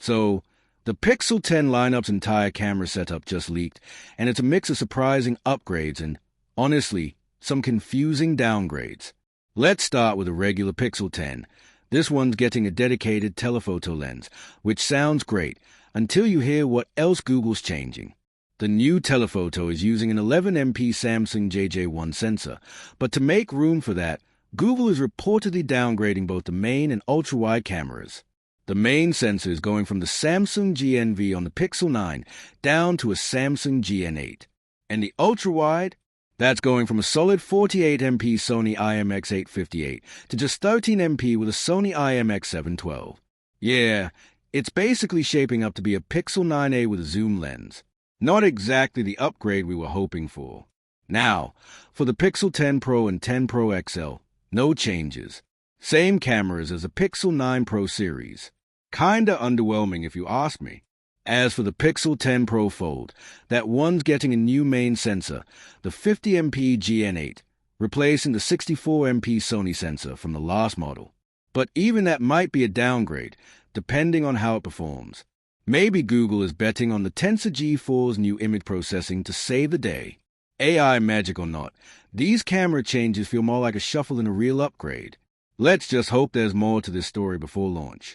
So, the Pixel 10 lineup's entire camera setup just leaked, and it's a mix of surprising upgrades and, honestly, some confusing downgrades. Let's start with a regular Pixel 10. This one's getting a dedicated telephoto lens, which sounds great, until you hear what else Google's changing. The new telephoto is using an 11MP Samsung JJ1 sensor, but to make room for that, Google is reportedly downgrading both the main and ultra-wide cameras. The main sensor is going from the Samsung GNV on the Pixel 9 down to a Samsung GN8. And the ultra-wide? That's going from a solid 48MP Sony IMX858 to just 13MP with a Sony IMX712. Yeah, it's basically shaping up to be a Pixel 9a with a zoom lens. Not exactly the upgrade we were hoping for. Now, for the Pixel 10 Pro and 10 Pro XL, no changes. Same cameras as the Pixel 9 Pro series. Kinda underwhelming if you ask me. As for the Pixel 10 Pro Fold, that one's getting a new main sensor, the 50MP GN8, replacing the 64MP Sony sensor from the last model. But even that might be a downgrade, depending on how it performs. Maybe Google is betting on the Tensor G4's new image processing to save the day. AI magic or not, these camera changes feel more like a shuffle than a real upgrade. Let's just hope there's more to this story before launch.